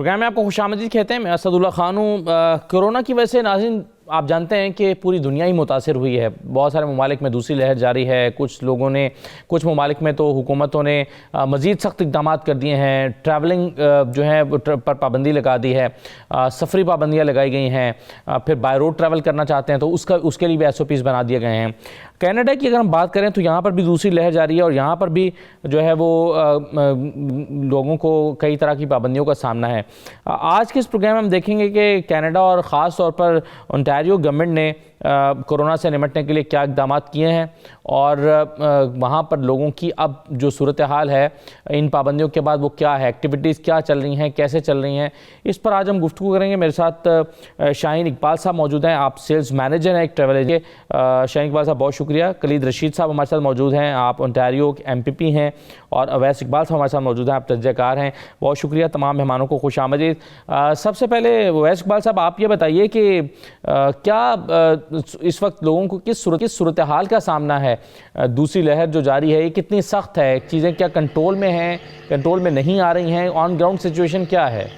Programme में आपको खुशामदीद कहते हैं। मैं असदुल्ला खान हूँ। कोरोना की वजह से नाज़रीन आप जानते हैं कि पूरी दुनिया ही मुतासिर हुई है। बहुत सारे ममालिक में दूसरी लहर जारी है। कुछ ममालिक में तो हुकूमतों ने मज़ीद सख्त इक़दाम कर दिए हैं। ट्रैवलिंग जो है पर पाबंदी लगा दी है, सफरी पाबंदियाँ लगाई गई हैं। फिर बाय रोड ट्रैवल करना चाहते हैं तो उसके लिए भी SOPs बना दिए गए हैं। कनाडा की अगर हम बात करें तो यहाँ पर भी दूसरी लहर जारी है और यहाँ पर भी जो है वो लोगों को कई तरह की पाबंदियों का सामना है। आज के इस प्रोग्राम में हम देखेंगे कि कनाडा और ख़ास तौर पर ओंटारियो गवर्नमेंट ने कोरोना से निपटने के लिए क्या इक़दाम किए हैं और वहाँ पर लोगों की अब जो सूरत हाल है इन पाबंदियों के बाद वो क्या है, एक्टिविटीज़ क्या चल रही हैं, कैसे चल रही हैं, इस पर आज हम गुफ्तगू करेंगे। मेरे साथ शाहीन इकबाल साहब मौजूद हैं। आप सेल्स मैनेजर हैं एक ट्रैवल एजेंसी। शाहीन इकबाल साहब बहुत शुक्रिया। खलीद रशीद साहब हमारे साथ मौजूद हैं, आप ओंटारियो MPP हैं। और अवैस इकबाल साहब हमारे साथ मौजूद हैं, आप तजज़ियाकार हैं। बहुत शुक्रिया। तमाम मेहमानों को खुशामदीद। सबसे पहले अवैस इकबाल साहब आप ये बताइए कि क्या इस वक्त लोगों को किस सूरत हाल का सामना है? दूसरी लहर जो जारी है ये कितनी सख्त है? चीज़ें क्या कंट्रोल में हैं, कंट्रोल में नहीं आ रही हैं? ऑन ग्राउंड सिचुएशन क्या है?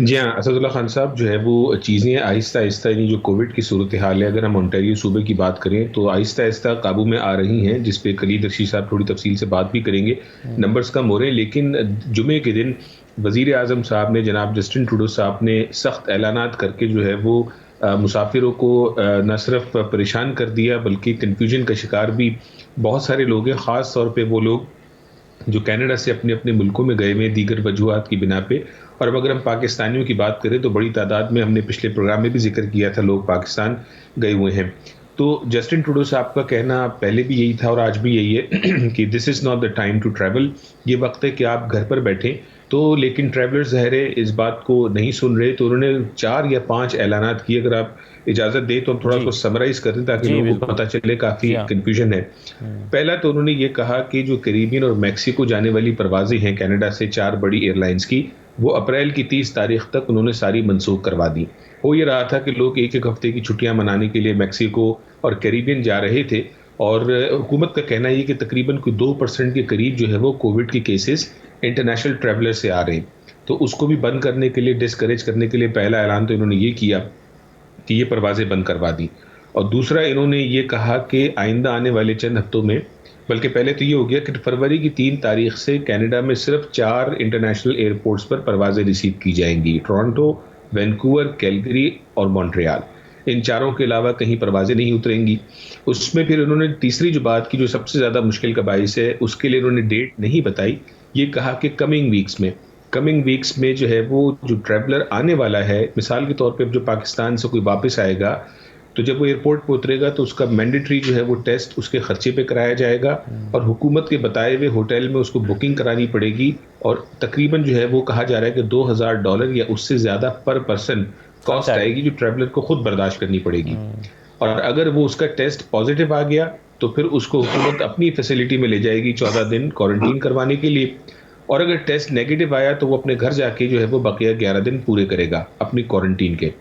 जी हाँ, असदुल्ला खान साहब, जो है वो चीज़ें आहिस्ता आहिस्ता, यानी जो कोविड की सूरत हाल है, अगर हम ओंटारियो सूबे की बात करें तो आहिस्ता आहिस्ता काबू में आ रही हैं, जिस पे खलीद रशीद साहब थोड़ी तफसील से बात भी करेंगे। नंबर्स कम हो रहे हैं, लेकिन जुमे के दिन वज़ीर आज़म साहब ने, जनाब जस्टिन ट्रूडो साहब ने सख्त ऐलानात करके जो है वो मुसाफिरों को न सिर्फ परेशान कर दिया बल्कि कन्फ्यूजन का शिकार भी बहुत सारे लोग हैं। ख़ास तौर पे वो लोग जो कनाडा से अपने अपने मुल्कों में गए हुए दीगर वजूहात की बिना पे। और अब अगर हम पाकिस्तानियों की बात करें तो बड़ी तादाद में, हमने पिछले प्रोग्राम में भी जिक्र किया था, लोग पाकिस्तान गए हुए हैं। तो जस्टिन ट्रूडो साहब का कहना पहले भी यही था और आज भी यही है कि this is not the time to travel. ये वक्त है कि आप घर पर बैठें। तो लेकिन ट्रैवलर्स ज़ाहिर है इस बात को नहीं सुन रहे, तो उन्होंने 4 या 5 ऐलानात किए। अगर आप इजाज़त दें तो हम थोड़ा सा समराइज़ कर दें ताकि लोगों को पता चले, काफ़ी कन्फ्यूजन है। पहला तो उन्होंने ये कहा कि जो कैरिबियन और मैक्सिको जाने वाली परवाज़ें हैं कनाडा से 4 बड़ी एयरलाइंस की, वो अप्रैल की 30 तारीख तक उन्होंने सारी मनसूख करवा दी। हो ये रहा था कि लोग एक एक हफ्ते की छुट्टियां मनाने के लिए मैक्सिको और कैरिबियन जा रहे थे और हुकूमत का कहना है कि तकरीबन कोई 2% के करीब जो है वो कोविड के केसेस इंटरनेशनल ट्रैवलर से आ रहे हैं। तो उसको भी बंद करने के लिए, डिस्करेज करने के लिए पहला ऐलान तो इन्होंने ये किया कि ये परवाज़ें बंद करवा दी। और दूसरा इन्होंने ये कहा कि आइंदा आने वाले चंद हफ्तों में, बल्कि पहले तो ये हो गया कि फरवरी की 3 तारीख से कनाडा में सिर्फ 4 इंटरनेशनल एयरपोर्ट्स पर परवाज़ें रिसीव की जाएंगी, टोरंटो, वैंकूवर, कैलगरी और मॉन्ट्रियल। इन चारों के अलावा कहीं परवाज़ें नहीं उतरेंगी। उसमें फिर उन्होंने तीसरी जो बात की, जो सबसे ज़्यादा मुश्किल का बाइस है, उसके लिए उन्होंने डेट नहीं बताई। ये कहा कि कमिंग वीक्स में जो है वो जो ट्रैवलर आने वाला है, मिसाल के तौर पे जो पाकिस्तान से कोई वापस आएगा तो जब वो एयरपोर्ट पे उतरेगा तो उसका मैंडेटरी जो है वो टेस्ट उसके खर्चे पे कराया जाएगा और हुकूमत के बताए हुए होटल में उसको बुकिंग करानी पड़ेगी। और तकरीबन जो है वो कहा जा रहा है कि $2000 या उससे ज़्यादा पर पर्सन कॉस्ट आएगी, जो ट्रैवलर को खुद बर्दाश्त करनी पड़ेगी। और अगर वो उसका टेस्ट पॉजिटिव आ गया तो फिर उसको हुकूमत अपनी फैसिलिटी में ले जाएगी 14 दिन क्वारंटीन करवाने के लिए। और अगर टेस्ट नेगेटिव आया तो वो अपने घर जाके जो है वो बकिया 11 दिन पूरे करेगा अपनी क्वारंटीन के।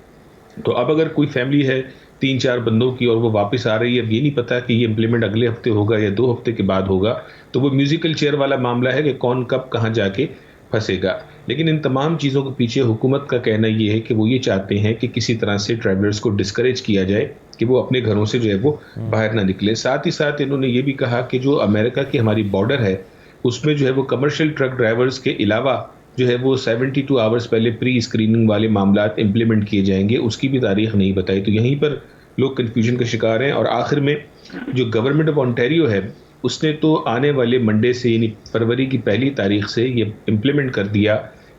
तो अब अगर कोई फैमिली है 3-4 बंदों की और वो वापस आ रही है, अब ये नहीं पता कि ये इम्प्लीमेंट अगले हफ्ते होगा या 2 हफ्ते के बाद होगा, तो वो म्यूजिकल चेयर वाला मामला है कि कौन कब कहाँ जाके फंसेगा। लेकिन इन तमाम चीज़ों के पीछे हुकूमत का कहना ये है कि वो ये चाहते हैं कि किसी तरह से ट्रैवलर्स को डिस्करेज किया जाए कि वो अपने घरों से जो है वो बाहर ना निकले। साथ ही साथ इन्होंने ये भी कहा कि जो अमेरिका की हमारी बॉर्डर है उसमें जो है वो कमर्शियल ट्रक ड्राइवर्स के अलावा जो है वो 72 आवर्स पहले प्री स्क्रीनिंग वाले मामलात इंप्लीमेंट किए जाएंगे, उसकी भी तारीख नहीं बताई। तो यहीं पर लोग कन्फ्यूजन का शिकार हैं। और आखिर में जो गवर्नमेंट ऑफ ओंटारियो है उसने तो आने वाले मंडे से, यानी फरवरी की 1 तारीख से ये इम्प्लीमेंट कर दिया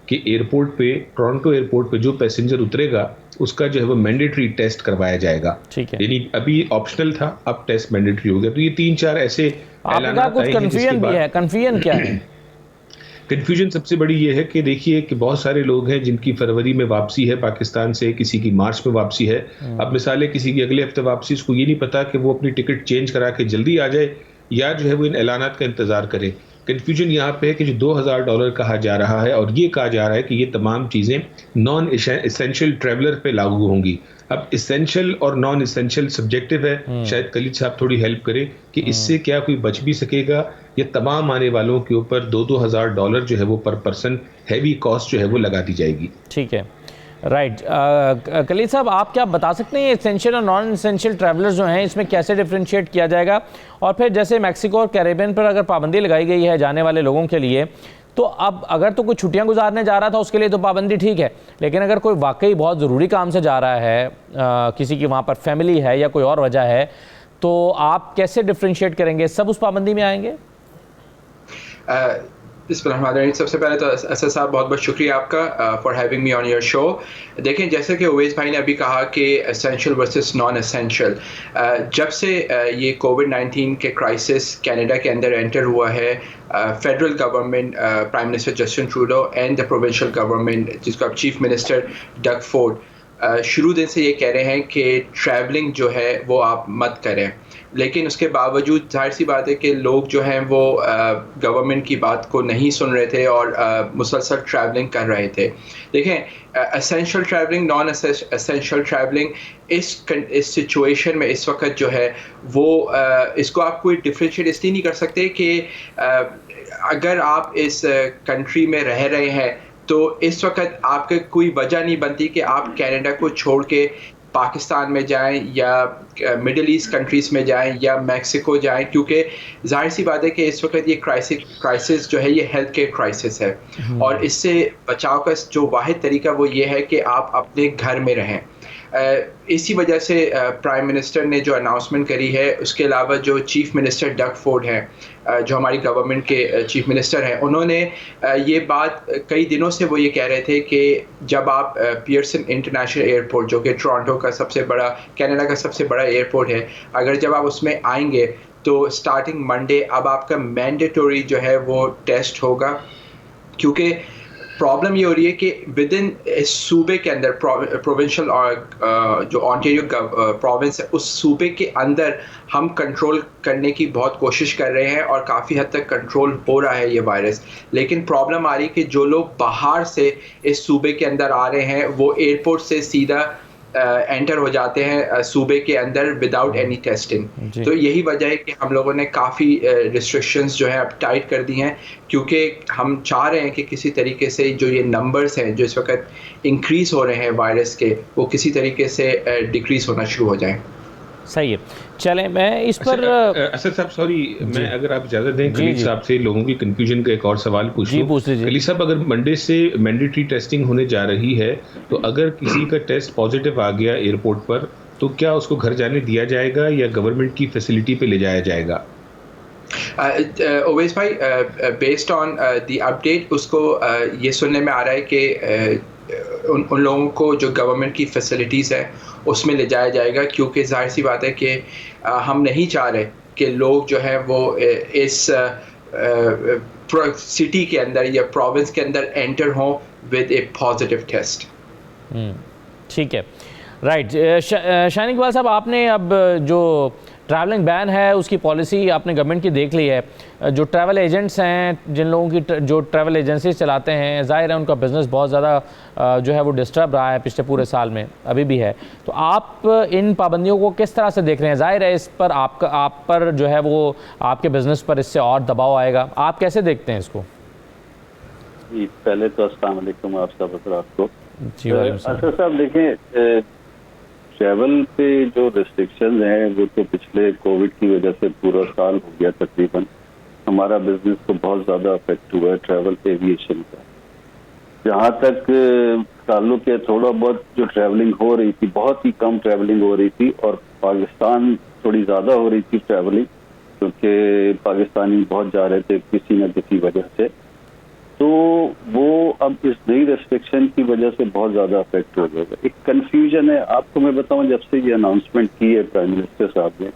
कि एयरपोर्ट पे, टोरंटो एयरपोर्ट पे जो पैसेंजर उतरेगा उसका जो है वो मैंडेटरी टेस्ट करवाया जाएगा। ठीक है, यानी अभी ऑप्शनल था, अब टेस्ट मैंडेटरी हो गया। तो ये 3-4 ऐसे ऐलानात कुछ कन्फ्यूजन भी है। कन्फ्यूजन क्या है? कन्फ्यूजन सबसे बड़ी ये है कि देखिए कि बहुत सारे लोग हैं जिनकी फरवरी में वापसी है पाकिस्तान से, किसी की मार्च में वापसी है। अब मिसाल है किसी की अगले हफ्ते वापसी, उसको ये नहीं पता कि वो अपनी टिकट चेंज करा के जल्दी आ जाए या जो है वो इन ऐलानात का इंतज़ार करे। कन्फ्यूजन यहाँ पे है कि जो $2000 कहा जा रहा है और ये कहा जा रहा है कि ये तमाम चीज़ें नॉन एसेंशियल ट्रैवलर पे लागू होंगी। अब एसेंशियल और नॉन एसेंशियल सब्जेक्टिव है, शायद खलीद साहब थोड़ी हेल्प करें कि इससे क्या कोई बच भी सकेगा या तमाम आने वालों के ऊपर $2,000 जो है वो पर पर्सन हैवी कॉस्ट जो है वो लगा दी जाएगी। ठीक है, राइट। खलीद साहब, आप क्या बता सकते हैं एसेंशियल और नॉन एसेंशियल ट्रैवलर्स जो हैं इसमें कैसे डिफरेंशिएट किया जाएगा? और फिर जैसे मैक्सिको और कैरेबियन पर अगर पाबंदी लगाई गई है जाने वाले लोगों के लिए, तो अब अगर तो कोई छुट्टियां गुजारने जा रहा था उसके लिए तो पाबंदी ठीक है, लेकिन अगर कोई वाकई बहुत ज़रूरी काम से जा रहा है, किसी की वहाँ पर फैमिली है या कोई और वजह है, तो आप कैसे डिफरेंशिएट करेंगे? सब उस पाबंदी में आएंगे? सबसे पहले तो असद साहब बहुत बहुत शुक्रिया आपका for having me on your show. देखें, जैसे कि उवैस भाई ने अभी कहा कि एसेंशियल वर्सेस नॉन एसेंशियल, जब से ये कोविड-19 के क्राइसिस कनाडा के अंदर एंटर हुआ है, federal government, prime minister Justin Trudeau and the provincial government जिसको अब चीफ मिनिस्टर डग फोर्ड शुरू दिन से ये कह रहे हैं कि ट्रैवलिंग जो है वो आप मत करें, लेकिन उसके बावजूद जाहिर सी बात है कि लोग जो हैं वो गवर्नमेंट की बात को नहीं सुन रहे थे और मुसलसल ट्रैवलिंग कर रहे थे। देखें, essential travelling, non essential travelling, इस सिचुएशन में इस वक्त जो है वो इसको आप कोई डिफरेंशिएट इसलिए नहीं कर सकते कि अगर आप इस कंट्री में रह रहे हैं तो इस वक्त आपके कोई वजह नहीं बनती कि आप कनाडा को छोड़ के पाकिस्तान में जाएं या मिडिल ईस्ट कंट्रीज़ में जाएं या मैक्सिको जाएं, क्योंकि जाहिर सी बात है कि इस वक्त ये क्राइसिस जो है ये हेल्थ केयर क्राइसिस है और इससे बचाव का जो वाहिद तरीका वो ये है कि आप अपने घर में रहें। इसी वजह से प्राइम मिनिस्टर ने जो अनाउंसमेंट करी है, उसके अलावा जो चीफ मिनिस्टर डग फोर्ड हैं जो हमारी गवर्नमेंट के चीफ मिनिस्टर हैं, उन्होंने ये बात कई दिनों से वो ये कह रहे थे कि जब आप पियर्सन इंटरनेशनल एयरपोर्ट जो कि टोरंटो का सबसे बड़ा, कनाडा का सबसे बड़ा एयरपोर्ट है, अगर जब आप उसमें आएंगे तो स्टार्टिंग मंडे अब आपका मैंडेटरी जो है वो टेस्ट होगा, क्योंकि प्रॉब्लम ये हो रही है कि विद इन इस सूबे के अंदर प्रोविंशियल और जो ऑन्टेरियो प्रोविंस है उस सूबे के अंदर हम कंट्रोल करने की बहुत कोशिश कर रहे हैं और काफ़ी हद तक कंट्रोल हो रहा है ये वायरस, लेकिन प्रॉब्लम आ रही है कि जो लोग बाहर से इस सूबे के अंदर आ रहे हैं वो एयरपोर्ट से सीधा एंटर हो जाते हैं सूबे के अंदर विदाउट एनी टेस्टिंग। तो यही वजह है कि हम लोगों ने काफ़ी रिस्ट्रिक्शंस जो है अब टाइट कर दी हैं, क्योंकि हम चाह रहे हैं कि किसी तरीके से जो ये नंबर्स हैं जो इस वक्त इंक्रीज़ हो रहे हैं वायरस के, वो किसी तरीके से डिक्रीज़ होना शुरू हो जाए। सही है, चलें मैं इस पर असद साहब सॉरी, मैं अगर आप इजाज़त दें खलीद साहब से लोगों की कंफ्यूजन का एक और सवाल पूछ लूं। खलीद साहब, अगर मंडे से मैंडेटरी टेस्टिंग होने जा रही है तो अगर किसी का टेस्ट पॉजिटिव आ गया एयरपोर्ट पर तो क्या उसको घर जाने दिया जाएगा या गवर्नमेंट की फैसिलिटी पे ले जाया जाएगा? उवैस भाई, बेस्ड ऑन द अपडेट उसको ये सुनने में आ रहा है कि उन लोगों को जो गवर्नमेंट की फैसिलिटीज़ है उसमें ले जाया जाएगा, क्योंकि जाहिर सी बात है कि हम नहीं चाह रहे कि लोग जो है वो इस सिटी के अंदर या प्रोविंस के अंदर एंटर हों विद ए पॉजिटिव टेस्ट। ठीक है, राइट। शाइन इकबाल साहब, आपने अब जो ट्रैवलिंग बैन है उसकी पॉलिसी आपने गवर्नमेंट की देख ली है। जो ट्रैवल एजेंट्स हैं, जिन लोगों की जो ट्रैवल एजेंसी चलाते हैं, ज़ाहिर है उनका बिज़नेस बहुत ज़्यादा जो है वो डिस्टर्ब रहा है पिछले पूरे साल में, अभी भी है। तो आप इन पाबंदियों को किस तरह से देख रहे हैं? ज़ाहिर है इस पर आप पर जो है वो आपके बिज़नेस पर इससे और दबाव आएगा, आप कैसे देखते हैं इसको? जी, पहले तो अस्सलाम वालेकुम आप सब हज़रात को। जी असद साहब, देखें, ट्रैवल पे जो रिस्ट्रिक्शन हैं वो तो पिछले कोविड की वजह से पूरा साल हो गया तकरीबन, हमारा बिजनेस को बहुत ज़्यादा अफेक्ट हुआ है ट्रैवल एविएशन का। जहाँ तक ताल्लुक है, थोड़ा बहुत जो ट्रैवलिंग हो रही थी, बहुत ही कम ट्रैवलिंग हो रही थी और पाकिस्तान थोड़ी ज़्यादा हो रही थी ट्रैवलिंग, क्योंकि पाकिस्तानी बहुत जा रहे थे किसी न किसी वजह से। तो वो अब इस नई रेस्ट्रिक्शन की वजह से बहुत ज़्यादा अफेक्ट हो गया। एक कन्फ्यूजन है, आपको मैं बताऊं, जब से ये अनाउंसमेंट की है प्राइम मिनिस्टर साहब ने,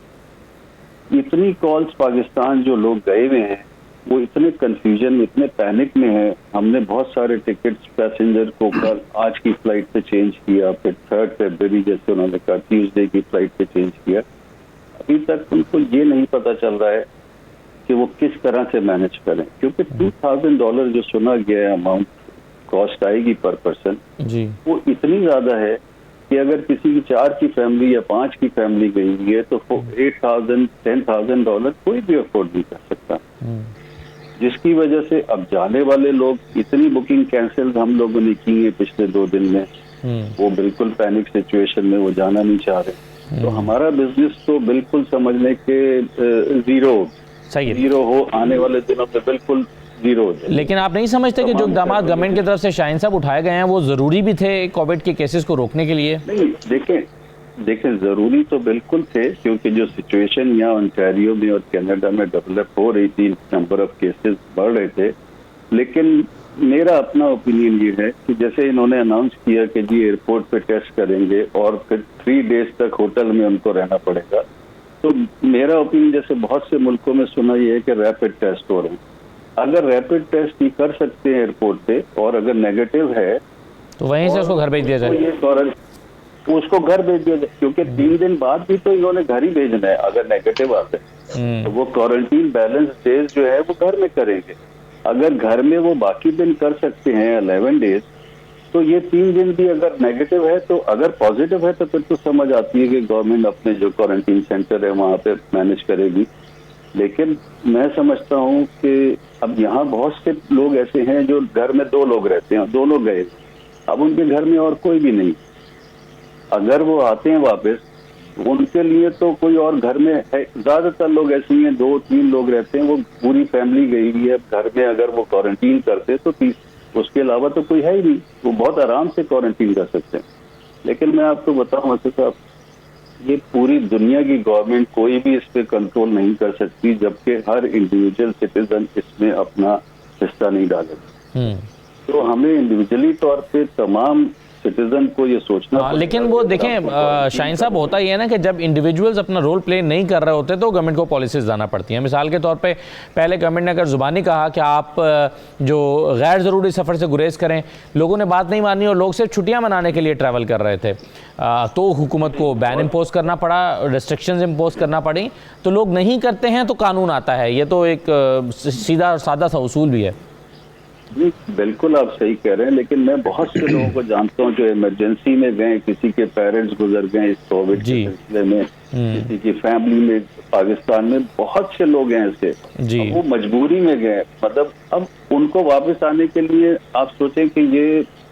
इतनी कॉल्स पाकिस्तान जो लोग गए हुए हैं वो इतने कन्फ्यूजन में, इतने पैनिक में है। हमने बहुत सारे टिकट्स पैसेंजर को कल आज की फ्लाइट पे चेंज किया, फिर 3 फरवरी जैसे उन्होंने कहा ट्यूसडे की फ्लाइट पे चेंज किया। अभी तक उनको ये नहीं पता चल रहा है कि कि वो किस तरह से मैनेज करें, क्योंकि $2,000 जो सुना गया है अमाउंट कॉस्ट आएगी पर पर्सन, जी वो इतनी ज्यादा है कि अगर किसी की 4 की फैमिली या 5 की फैमिली गई हुई है तो $8,000 $10,000 कोई भी अफोर्ड नहीं कर सकता, जिसकी वजह से अब जाने वाले लोग इतनी बुकिंग कैंसिल हम लोगों ने की है पिछले 2 दिन में, वो बिल्कुल पैनिक सिचुएशन में, वो जाना नहीं चाह रहे। तो हमारा बिजनेस तो बिल्कुल समझने के जीरो हो, आने वाले दिनों में बिल्कुल जीरो हो जाए। लेकिन आप नहीं समझते कि जो इक़दाम गवर्नमेंट की तरफ से शाहीन साहब उठाए गए हैं वो ज़रूरी भी थे कोविड के केसेस को रोकने के लिए? नहीं, देखें ज़रूरी तो बिल्कुल थे, क्योंकि जो सिचुएशन यहाँ ओंटारियो में और कनाडा में डेवलप हो रही थी, नंबर ऑफ केसेस बढ़ रहे थे। लेकिन मेरा अपना ओपिनियन ये है कि जैसे इन्होंने अनाउंस किया कि जी एयरपोर्ट पे टेस्ट करेंगे और फिर 3 डेज तक होटल में उनको रहना पड़ेगा, तो मेरा ओपिनियन जैसे बहुत से मुल्कों में सुना ये है कि रैपिड टेस्ट हो रहे हैं। अगर रैपिड टेस्ट ही कर सकते हैं एयरपोर्ट पे और अगर नेगेटिव है तो वहीं से उसको घर भेज दिया जाए, उसको घर भेज दिया जाए, क्योंकि 3 दिन बाद भी तो इन्होंने घर ही भेजना है अगर नेगेटिव आते हैं। तो वो क्वारंटीन बैलेंस डेज जो है वो घर में करेंगे। अगर घर में वो बाकी दिन कर सकते हैं 11 डेज, तो ये 3 दिन भी अगर नेगेटिव है, तो अगर पॉजिटिव है तो फिर तो समझ आती है कि गवर्नमेंट अपने जो क्वारंटीन सेंटर है वहाँ पे मैनेज करेगी। लेकिन मैं समझता हूँ कि अब यहाँ बहुत से लोग ऐसे हैं जो घर में 2 लोग रहते हैं, 2 लोग गए, अब उनके घर में और कोई भी नहीं। अगर वो आते हैं वापस, उनके लिए तो कोई और घर में है, ज्यादातर लोग ऐसे हैं 2-3 लोग रहते हैं, वो पूरी फैमिली गई हुई है घर में, अगर वो क्वारंटीन करते तो 30, उसके अलावा तो कोई है ही नहीं, वो बहुत आराम से क्वारंटीन कर सकते हैं। लेकिन मैं आपको बताऊं असद साहब, ये पूरी दुनिया की गवर्नमेंट कोई भी इस पे कंट्रोल नहीं कर सकती जबकि हर इंडिविजुअल सिटीजन इसमें अपना हिस्सा नहीं डाले। तो हमें इंडिविजुअली तौर पे तमाम सिटीजन को ये सोचना लेकिन वो देखें शाहीन साहब, होता ही है ना कि जब इंडिविजुअल्स अपना रोल प्ले नहीं कर रहे होते तो गवर्नमेंट को पॉलिसीज लाना पड़ती हैं। मिसाल के तौर पे पहले गवर्नमेंट ने अगर ज़ुबानी कहा कि आप जो गैर ज़रूरी सफ़र से गुरेज करें, लोगों ने बात नहीं मानी और लोग सिर्फ छुट्टियां मनाने के लिए ट्रैवल कर रहे थे, तो हुकूमत को बैन इम्पोज करना पड़ा, रिस्ट्रिक्शंस इम्पोज करना पड़ी। तो लोग नहीं करते हैं तो कानून आता है, ये तो एक सीधा और सादा सा उसूल भी है। जी बिल्कुल आप सही कह रहे हैं, लेकिन मैं बहुत से लोगों को जानता हूं जो इमरजेंसी में गए, किसी के पेरेंट्स गुजर गए इस कोविड के सिलसिले में, किसी की फैमिली में पाकिस्तान में बहुत से लोग हैं ऐसे, वो मजबूरी में गए। मतलब अब उनको वापस आने के लिए आप सोचें कि ये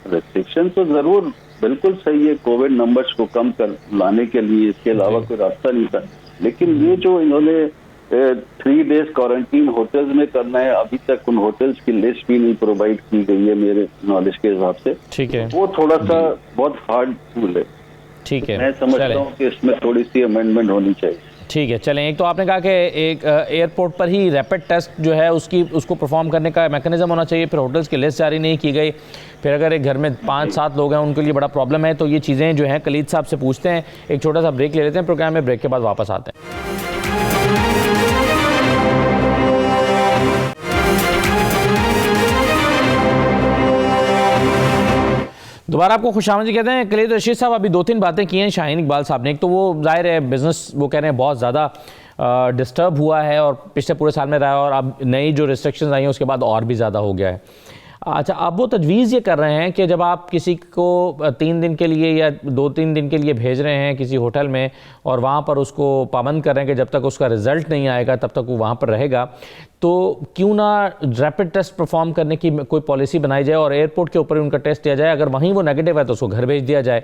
रेस्ट्रिक्शन तो जरूर बिल्कुल सही है कोविड नंबर्स को कम कर लाने के लिए, इसके अलावा कोई रास्ता नहीं था। लेकिन ये जो इन्होंने 3 डेज क्वारंटीन होटल्स में करना है, अभी तक उन होटल्स की लिस्ट भी नहीं प्रोवाइड की गई है मेरे नॉलेज के हिसाब से। ठीक है, वो थोड़ा सा बहुत हार्ड रूल है। ठीक है, मैं समझता हूँ कि इसमें थोड़ी सी अमेंडमेंट होनी चाहिए। ठीक है, चलें। एक तो आपने कहा कि एक एयरपोर्ट पर ही रैपिड टेस्ट जो है उसको परफॉर्म करने का मैकेनिज्म होना चाहिए, फिर होटल्स की लिस्ट जारी नहीं की गई, फिर अगर एक घर में 5-7 लोग हैं उनके लिए बड़ा प्रॉब्लम है। तो ये चीज़ें जो हैं कलीद साहब से पूछते हैं। एक छोटा सा ब्रेक ले लेते हैं प्रोग्राम में, ब्रेक के बाद वापस आते हैं। दोबारा आपको खुशामदीद कहते हैं। कलीद रशीद साहब अभी 2-3 बातें की हैं शाहीन इकबाल साहब ने। एक तो वो जाहिर है बिज़नेस वो कह रहे हैं बहुत ज़्यादा डिस्टर्ब हुआ है और पिछले पूरे साल में रहा है, और अब नई जो रिस्ट्रिक्शंस आई हैं उसके बाद और भी ज़्यादा हो गया है। अच्छा, अब वो तजवीज़ ये कर रहे हैं कि जब आप किसी को 3 दिन के लिए या 2-3 दिन के लिए भेज रहे हैं किसी होटल में और वहाँ पर उसको पाबंद कर रहे हैं कि जब तक उसका रिज़ल्ट नहीं आएगा तब तक वो वहाँ पर रहेगा, तो क्यों ना रैपिड टेस्ट परफॉर्म करने की कोई पॉलिसी बनाई जाए और एयरपोर्ट के ऊपर ही उनका टेस्ट दिया जाए, अगर वहीं वो नेगेटिव है तो उसको घर भेज दिया जाए।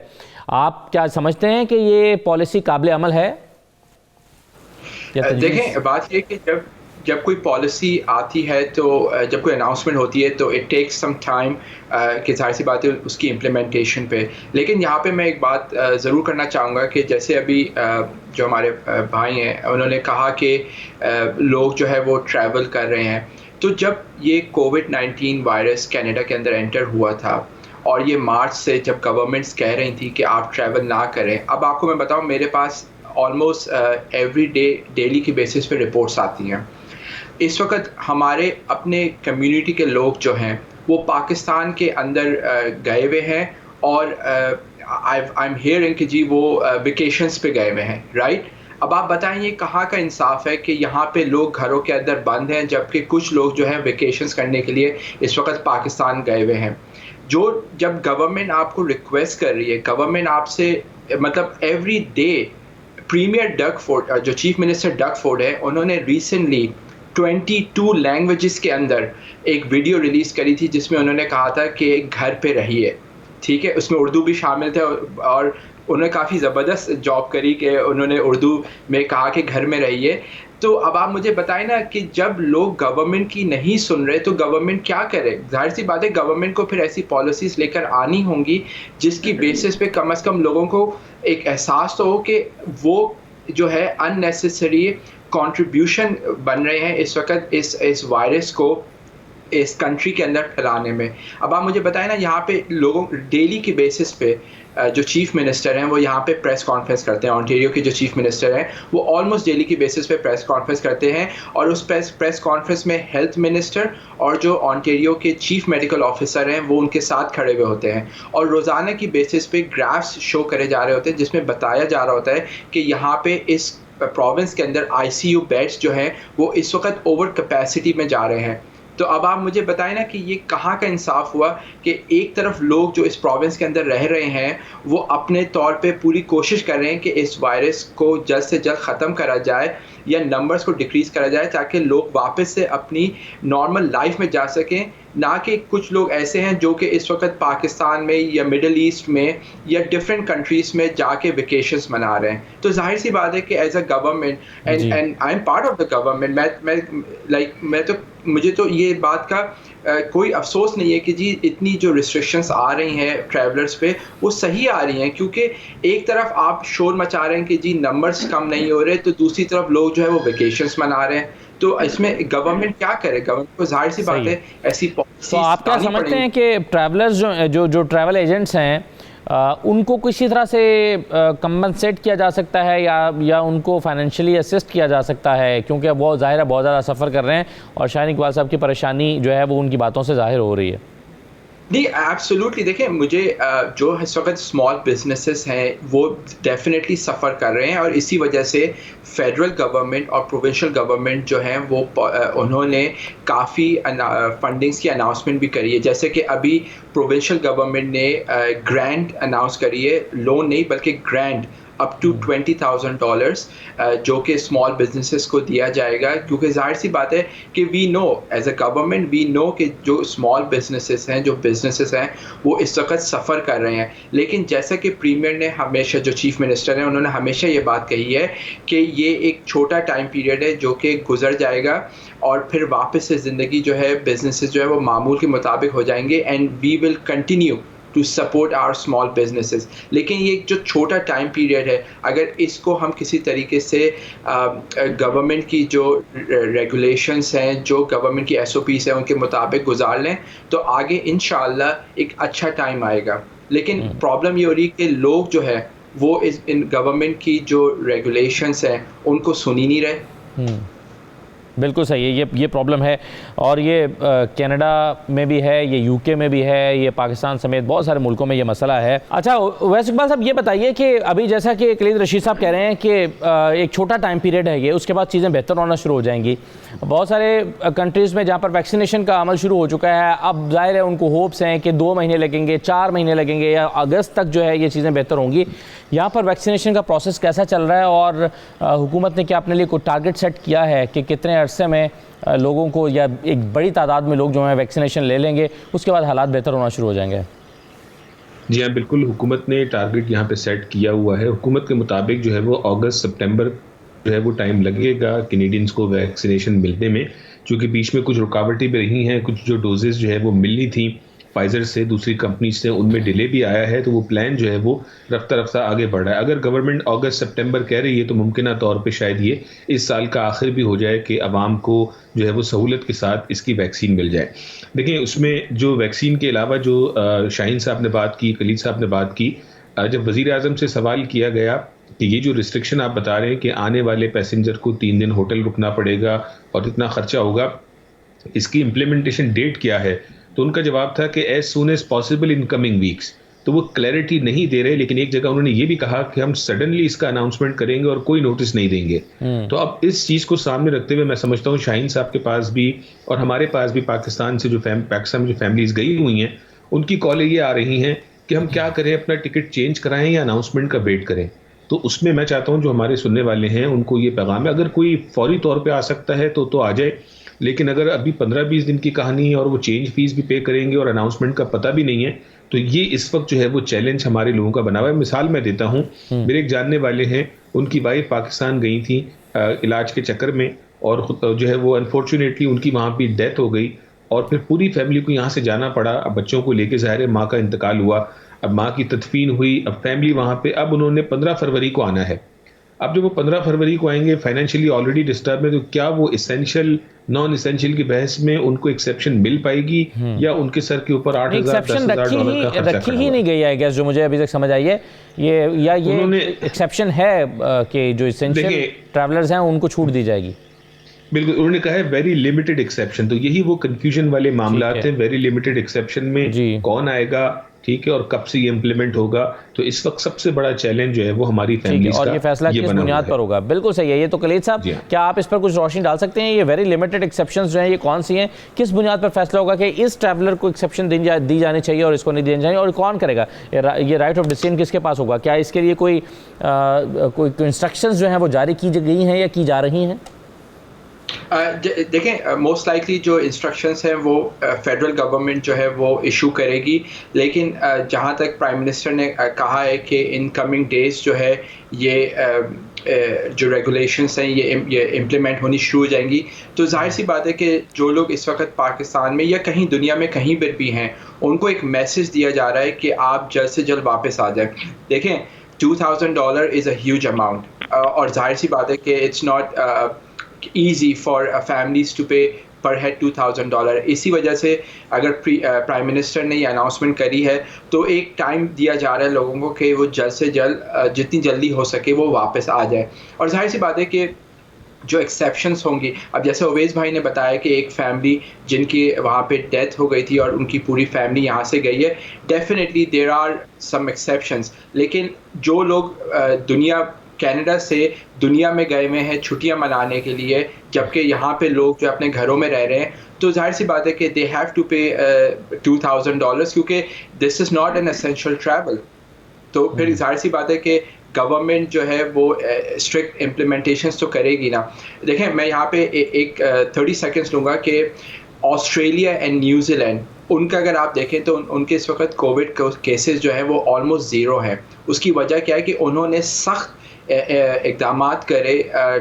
आप क्या समझते हैं कि ये पॉलिसी काबिल अमल है? देखें, बात ये कि जब कोई पॉलिसी आती है तो जब कोई अनाउंसमेंट होती है तो इट टेक्स सम टाइम कि जाहिर सी बात है उसकी इम्प्लीमेंटेशन पे। लेकिन यहाँ पे मैं एक बात ज़रूर करना चाहूँगा कि जैसे अभी जो हमारे भाई हैं उन्होंने कहा कि लोग जो है वो ट्रैवल कर रहे हैं, तो जब ये कोविड-19 वायरस कनाडा के अंदर एंटर हुआ था और ये मार्च से जब गवर्नमेंट्स कह रही थी कि आप ट्रैवल ना करें, अब आपको मैं बताऊँ मेरे पास ऑलमोस्ट एवरी डे डेली की बेसिस पे रिपोर्ट्स आती हैं। इस वक्त हमारे अपने कम्युनिटी के लोग जो हैं वो पाकिस्तान के अंदर गए हुए हैं और आई एम हियरिंग कि जी वो वेकेशंस पे गए हुए हैं, राइट। अब आप बताएं ये कहाँ का इंसाफ है कि यहाँ पे लोग घरों के अंदर बंद हैं जबकि कुछ लोग जो हैं वेकेशंस करने के लिए इस वक्त पाकिस्तान गए हुए हैं। जो जब गवर्नमेंट आपको रिक्वेस्ट कर रही है, गवर्नमेंट आपसे मतलब every day, premier Doug Ford जो चीफ मिनिस्टर डग फोर्ड है, उन्होंने रिसेंटली 22 लैंग्वेजेस के अंदर एक वीडियो रिलीज़ करी थी जिसमें उन्होंने कहा था कि घर पे रहिए, ठीक है, उसमें उर्दू भी शामिल थे और उन्होंने काफ़ी ज़बरदस्त जॉब करी कि उन्होंने उर्दू में कहा कि घर में रहिए। तो अब आप मुझे बताएं ना कि जब लोग गवर्नमेंट की नहीं सुन रहे तो गवर्नमेंट क्या करे? जाहिर सी बात है गवर्नमेंट को फिर ऐसी पॉलिसीज़ लेकर आनी होंगी जिसकी बेसिस पे कम से कम लोगों को एक एहसास तो हो कि वो जो है अननेसेसरी कंट्रीब्यूशन बन रहे हैं इस वक्त इस वायरस को इस कंट्री के अंदर फैलाने में। अब आप मुझे बताएं ना, यहाँ पे लोगों डेली की बेसिस पे जो चीफ मिनिस्टर हैं वो यहाँ पे प्रेस कॉन्फ्रेंस करते हैं। ऑन्टेरियो के जो चीफ मिनिस्टर हैं वो ऑलमोस्ट डेली की बेसिस पे प्रेस कॉन्फ्रेंस करते हैं और उस प्रेस कॉन्फ्रेंस में हेल्थ मिनिस्टर और जो ऑन्टेरियो के चीफ मेडिकल ऑफिसर हैं वो उनके साथ खड़े हुए होते हैं और रोज़ाना की बेसिस पे ग्राफ्स शो करे जा रहे होते हैं जिसमें बताया जा रहा होता है कि यहाँ पे इस प्रोविंस के अंदर ICU बेड्स जो हैं वो इस वक्त ओवर कैपेसिटी में जा रहे हैं। तो अब आप मुझे बताएं ना कि ये कहाँ का इंसाफ हुआ कि एक तरफ लोग जो इस प्रोविंस के अंदर रह रहे हैं वो अपने तौर पे पूरी कोशिश कर रहे हैं कि इस वायरस को जल्द से जल्द ख़त्म करा जाए या नंबर्स को डिक्रीज़ करा जाए ताकि लोग वापस से अपनी नॉर्मल लाइफ में जा सकें, ना कि कुछ लोग ऐसे हैं जो कि इस वक्त पाकिस्तान में या मिडल ईस्ट में या डिफरेंट कंट्रीज़ में जाके वेकेशंस मना रहे हैं। तो जाहिर सी बात है कि as a government and I am part of the government, मैं तो मुझे तो ये बात का कोई अफसोस नहीं है कि जी इतनी जो रिस्ट्रिक्शंस आ रही हैं ट्रैवलर्स पे वो सही आ रही हैं, क्योंकि एक तरफ आप शोर मचा रहे हैं कि जी नंबर्स कम नहीं हो रहे तो दूसरी तरफ लोग जो है वो वेकेशंस मना रहे हैं। तो इसमें गवर्नमेंट क्या करे? गवर्नमेंट को जाहिर सी बात है ऐसी पॉलिसी। तो आप क्या समझते हैं कि ट्रैवलर्स जो ट्रैवल एजेंट्स हैं उनको किसी तरह से कंपनसेट किया जा सकता है या उनको फाइनेंशियली असिस्ट किया जा सकता है, क्योंकि वो ज़ाहिर है बहुत ज़्यादा सफ़र कर रहे हैं और शाहीन इकबाल साहब की परेशानी जो है वो उनकी बातों से ज़ाहिर हो रही है। नहीं, एब्सोल्युटली। देखिए मुझे जो इस वक्त स्मॉल बिजनेसेस हैं वो डेफिनेटली सफ़र कर रहे हैं और इसी वजह से फेडरल गवर्नमेंट और प्रोविंशियल गवर्नमेंट जो हैं वो उन्होंने काफ़ी फंडिंग्स की अनाउंसमेंट भी करी है। जैसे कि अभी प्रोविंशियल गवर्नमेंट ने ग्रांट अनाउंस करी है, लोन नहीं बल्कि ग्रांट अप टू $20,000 जो कि स्मॉल बिजनेसेस को दिया जाएगा, क्योंकि जाहिर सी बात है कि we know as a government we know कि जो स्मॉल बिजनेसेस हैं वो इस वक्त सफ़र कर रहे हैं। लेकिन जैसा कि प्रीमियर ने हमेशा, जो चीफ मिनिस्टर हैं उन्होंने हमेशा ये बात कही है कि ये एक छोटा टाइम पीरियड है जो कि गुजर जाएगा और फिर वापस से ज़िंदगी जो है बिजनेसेस जो है वो मामूल के मुताबिक हो जाएंगे and we will continue to support our small businesses. लेकिन ये जो छोटा टाइम पीरियड है, अगर इसको हम किसी तरीके से गवर्नमेंट की जो रेगुलेशंस हैं, जो गवर्नमेंट की SOPs हैं उनके मुताबिक गुजार लें तो आगे इंशाअल्लाह एक अच्छा टाइम आएगा। लेकिन प्रॉब्लम ये हो रही है कि लोग जो है वो इन गवर्नमेंट की जो रेगुलेशंस हैं उनको सुन ही नहीं रहे। बिल्कुल सही है, ये प्रॉब्लम है और ये कनाडा में भी है, ये UK में भी है, ये पाकिस्तान समेत बहुत सारे मुल्कों में ये मसला है। अच्छा वैसे इकबाल साहब ये बताइए कि अभी जैसा कि खलील रशीद साहब कह रहे हैं कि एक छोटा टाइम पीरियड है ये, उसके बाद चीज़ें बेहतर होना शुरू हो जाएंगी। बहुत सारे कंट्रीज़ में जहाँ पर वैक्सीनेशन का अमल शुरू हो चुका है, अब जाहिर है उनको होप्स हैं कि 2 महीने लगेंगे, 4 महीने लगेंगे या अगस्त तक जो है ये चीज़ें बेहतर होंगी। यहाँ पर वैक्सीनेशन का प्रोसेस कैसा चल रहा है और हुकूमत ने क्या अपने लिए कोई टारगेट सेट किया है कि कितने अरसे में लोगों को या एक बड़ी तादाद में लोग जो है वैक्सीनेशन ले लेंगे, उसके बाद हालात बेहतर होना शुरू हो जाएंगे? जी हाँ, बिल्कुल हुकूमत ने टारगेट यहाँ पे सेट किया हुआ है। हुकूमत के मुताबिक जो है वो अगस्त सितंबर जो है वो टाइम लगेगा कैनेडियंस को वैक्सीनेशन मिलने में, क्योंकि बीच में कुछ रुकावटें भी रही हैं। कुछ जो डोजेज़ जो है वो मिलनी थी फाइजर से, दूसरी कंपनी से, उनमें डिले भी आया है, तो वो प्लान जो है वो रफ्ता रफ्ता आगे बढ़ रहा है। अगर गवर्नमेंट अगस्त सितंबर कह रही है तो मुमकिन तौर पे शायद ये इस साल का आखिर भी हो जाए कि आवाम को जो है वो सहूलत के साथ इसकी वैक्सीन मिल जाए। देखिए उसमें जो वैक्सीन के अलावा जो शाहीन साहब ने बात की, खलील साहब ने बात की, जब वज़ीर आज़म से सवाल किया गया कि ये जो रिस्ट्रिक्शन आप बता रहे हैं कि आने वाले पैसेंजर को 3 दिन होटल रुकना पड़ेगा और इतना खर्चा होगा, इसकी इम्प्लीमेंटेशन डेट क्या है, तो उनका जवाब था कि as soon as possible in coming weeks. तो वो क्लैरिटी नहीं दे रहे। लेकिन एक जगह उन्होंने ये भी कहा कि हम सडनली इसका अनाउंसमेंट करेंगे और कोई नोटिस नहीं देंगे। तो अब इस चीज़ को सामने रखते हुए मैं समझता हूँ शाहीन साहब के पास भी और हमारे पास भी पाकिस्तान में जो फैमिलीज गई हुई हैं, उनकी कॉलें ये आ रही हैं कि हम क्या करें, अपना टिकट चेंज कराएं या अनाउंसमेंट का वेट करें। तो उसमें मैं चाहता हूं जो हमारे सुनने वाले हैं उनको ये पैगाम है, अगर कोई फौरी तौर पे आ सकता है तो आ जाए। लेकिन अगर अभी 15-20 दिन की कहानी है और वो चेंज फीस भी पे करेंगे और अनाउंसमेंट का पता भी नहीं है, तो ये इस वक्त जो है वो चैलेंज हमारे लोगों का बना हुआ है। मिसाल मैं देता हूँ, मेरे एक जानने वाले हैं, उनकी वाइफ पाकिस्तान गई थी इलाज के चक्कर में, और जो है वो अनफॉर्चुनेटली उनकी वहाँ भी डेथ हो गई और फिर पूरी फैमिली को यहाँ से जाना पड़ा। अब बच्चों को लेके ज़ाहिर है माँ का इंतकाल हुआ, अब माँ की तदफीन हुई, अब फैमिली वहाँ पे, अब उन्होंने 15 फरवरी को आना है। अब जब वो 15 फरवरी को आएंगे, फाइनेंशियली ऑलरेडी डिस्टर्ब है, तो क्या वो इसेंशियल नॉन इसेंशियल की बहस में उनको एक्सेप्शन मिल पाएगी या उनके सर के ऊपर 8,000 एक्सेप्शन $10,000 का खर्चा रखी ही नहीं गई है, गैस जो मुझे अभी तक समझ आई है ये एक्सेप्शन है कि जो इसेंशियल ट्रैवलर्स हैं उनको छूट दी जाएगी। बिल्कुल, उन्होंने कहा है वेरी लिमिटेड एक्सेप्शन। तो यही वो कंफ्यूजन वाले मामला थे, वेरी लिमिटेड एक्सेप्शन में कौन आएगा, ठीक है, और कब से ये इम्प्लीमेंट होगा। तो इस वक्त सबसे बड़ा चैलेंज जो है वो हमारी फैमिली का, और ये फैसला किस बुनियाद पर होगा। बिल्कुल सही है। ये तो कलीद साहब, क्या आप इस पर कुछ रोशनी डाल सकते हैं? ये वेरी लिमिटेड एक्सेप्शंस जो हैं ये कौन सी हैं, किस बुनियाद पर फैसला होगा कि इस ट्रैवलर को एक्सेप्शन दी जानी चाहिए और इसको नहीं दी जानी, और कौन करेगा ये राइट ऑफ डिसीजन किसके पास होगा? क्या इसके लिए कोई इंस्ट्रक्शंस जो हैं वो जारी की गई हैं या की जा रही हैं? देखें, मोस्ट लाइकली जो इंस्ट्रक्शंस हैं वो फेडरल गवर्नमेंट जो है वो इशू करेगी, लेकिन जहाँ तक प्राइम मिनिस्टर ने कहा है कि इन कमिंग डेज जो है ये जो रेगुलेशंस हैं ये इम्प्लीमेंट होनी शुरू हो जाएंगी। तो जाहिर सी बात है कि जो लोग इस वक्त पाकिस्तान में या कहीं दुनिया में कहीं पर भी हैं, उनको एक मैसेज दिया जा रहा है कि आप जल्द से जल्द वापस आ जाएं। देखें, $2,000 इज़ अ ह्यूज अमाउंट, और जाहिर सी बात है कि it's not easy for families to pay per head $2,000। इसी वजह से अगर प्राइम मिनिस्टर ने ये अनाउंसमेंट करी है तो एक टाइम दिया जा रहा है लोगों को कि वो जल्द से जल्द जितनी जल्दी हो सके वो वापस आ जाए। और जाहिर सी बात है कि जो एक्सेप्शंस होंगी, अब जैसे उवैस भाई ने बताया कि एक फैमिली जिनकी वहाँ पे डेथ हो गई थी और उनकी पूरी फैमिली यहाँ से गई है, definitely there are some exceptions. लेकिन जो लोग कनाडा से दुनिया में गए हुए हैं छुट्टियां मनाने के लिए, जबकि यहाँ पे लोग जो अपने घरों में रह रहे हैं, तो जाहिर सी बात है कि दे हैव टू पे $2,000 क्योंकि this is not an essential travel. तो फिर जाहिर सी बात है कि गवर्नमेंट जो है वो स्ट्रिक्ट इम्प्लीमेंटेशंस तो करेगी ना। देखें, मैं यहाँ पे एक 30 सेकेंड्स लूँगा कि ऑस्ट्रेलिया एंड न्यूजीलैंड, उनका अगर आप देखें तो उनके इस वक्त कोविड केसेस जो है वो ऑलमोस्ट ज़ीरो हैं। उसकी वजह क्या है कि उन्होंने सख्त इक़दामात करे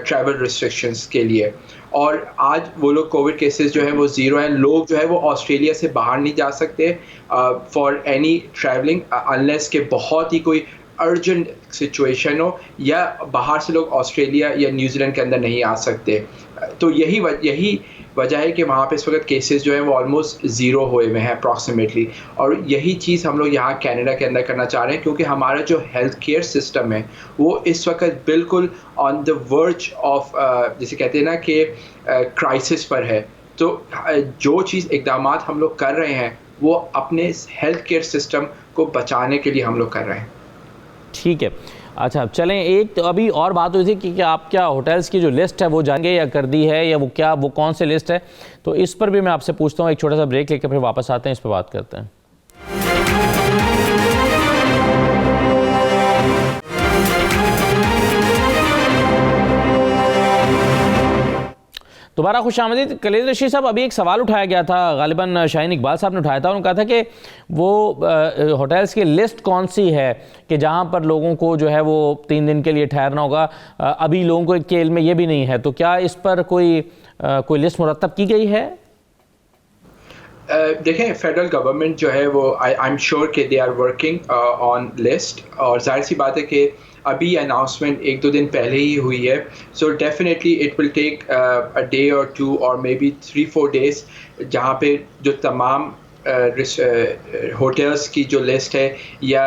ट्रैवल रिस्ट्रिक्शंस के लिए, और आज वो लोग कोविड केसेस जो है वो ज़ीरो हैं। लोग जो है वो ऑस्ट्रेलिया से बाहर नहीं जा सकते फॉर एनी ट्रैवलिंग अनलेस के बहुत ही कोई अर्जेंट सिचुएशन हो, या बाहर से लोग ऑस्ट्रेलिया या न्यूजीलैंड के अंदर नहीं आ सकते। तो यही वजह है कि वहाँ पे इस वक्त केसेस जो है वो ऑलमोस्ट ज़ीरो हुए हुए हैं अप्रॉक्सीमेटली, और यही चीज़ हम लोग यहाँ कनाडा के अंदर करना चाह रहे हैं क्योंकि हमारा जो हेल्थ केयर सिस्टम है वो इस वक्त बिल्कुल ऑन द वर्ज ऑफ जिसे कहते हैं ना कि क्राइसिस पर है। तो जो चीज़ इक़दामात हम लोग कर रहे हैं वो अपने हेल्थ केयर सिस्टम को बचाने के लिए हम लोग कर रहे हैं। ठीक है, अच्छा चलें, एक तो अभी और बात हुई थी कि आप क्या होटल्स की जो लिस्ट है वो जानेंगे या कर दी है, या वो कौन से लिस्ट है, तो इस पर भी मैं आपसे पूछता हूँ। एक छोटा सा ब्रेक लेकर फिर वापस आते हैं, इस पर बात करते हैं। दोबारा खुशामदीद। कलीद रशीद साहब, अभी एक सवाल उठाया गया था, गालिबन शाहीन इकबाल साहब ने उठाया था। उन्होंने कहा था कि वो होटल्स की लिस्ट कौन सी है कि जहां पर लोगों को जो है वो 3 दिन के लिए ठहरना होगा। अभी लोगों के इल्म में ये भी नहीं है, तो क्या इस पर कोई लिस्ट मुरतब की गई है? देखें, फेडरल गवर्नमेंट जो है वो आई एम श्योर कि they are working on list, और जाहिर सी बात है कि अभी अनाउंसमेंट 1-2 दिन पहले ही हुई है। So definitely it will take a day और 2 और मे बी 3-4 डेज, जहाँ पे जो तमाम होटल्स की जो लिस्ट है या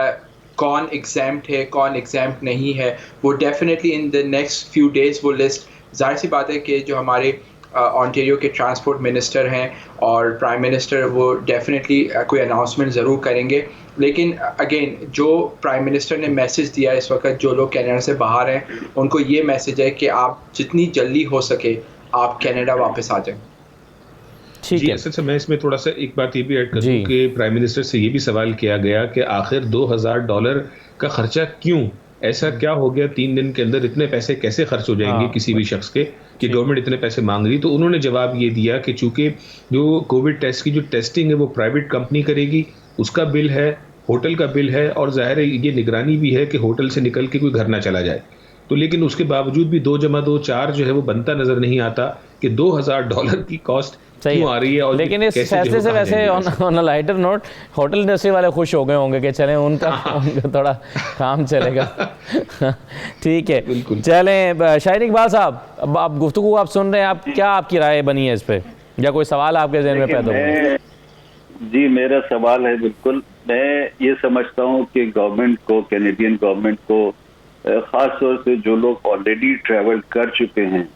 कौन एग्जाम्प्ट है कौन एग्जाम्प्ट नहीं है, वो definitely in the next few days वो लिस्ट, जाहिर सी बात है कि जो हमारे ऑन्टेरियो के ट्रांसपोर्ट मिनिस्टर हैं और प्राइम मिनिस्टर, वो डेफिनेटली कोई अनाउंसमेंट ज़रूर करेंगे। लेकिन अगेन जो प्राइम मिनिस्टर ने मैसेज दिया इस वक्त, जो लोग कनाडा से बाहर हैं उनको ये मैसेज है कि आप जितनी जल्दी हो सके आप कनाडा वापस आ जाएं। ठीक है। असल मैं इसमें थोड़ा सा एक बात ये भी ऐड कर दूं कि प्राइम मिनिस्टर से ये भी सवाल किया गया कि आखिर $2000 का खर्चा क्यों, ऐसा क्या हो गया 3 दिन के अंदर इतने पैसे कैसे खर्च हो जाएंगे किसी भी शख्स के कि गवर्नमेंट इतने पैसे मांग रही। तो उन्होंने जवाब ये दिया कि चूंकि जो कोविड टेस्ट की जो टेस्टिंग है वो प्राइवेट कंपनी करेगी, उसका बिल है, होटल का बिल है, और जाहिर है ये निगरानी भी है कि होटल से निकल के कोई घर ना चला जाए। तो लेकिन उसके बावजूद भी 2 + 2 4 जो है वो बनता नजर नहीं आता कि $2000 की कॉस्ट क्यों आ रही है। और लेकिन इस फैसले से वैसे on a lighter note hotel industry वाले खुश हो गए होंगे कि चलें उनका थोड़ा काम चलेगा। ठीक है, चलें शाहिद इकबाल साहब, अब आप गुफ्तगू आप सुन रहे हैं, आप क्या आपकी राय बनी है इस पे, या कोई सवाल आपके ज़हन में पैदा हुआ? जी, मेरा सवाल है, बिल्कुल मैं ये समझता हूँ कि गवर्नमेंट को, कैनेडियन गवर्नमेंट को, ख़ास तौर से जो लोग ऑलरेडी ट्रैवल कर चुके हैं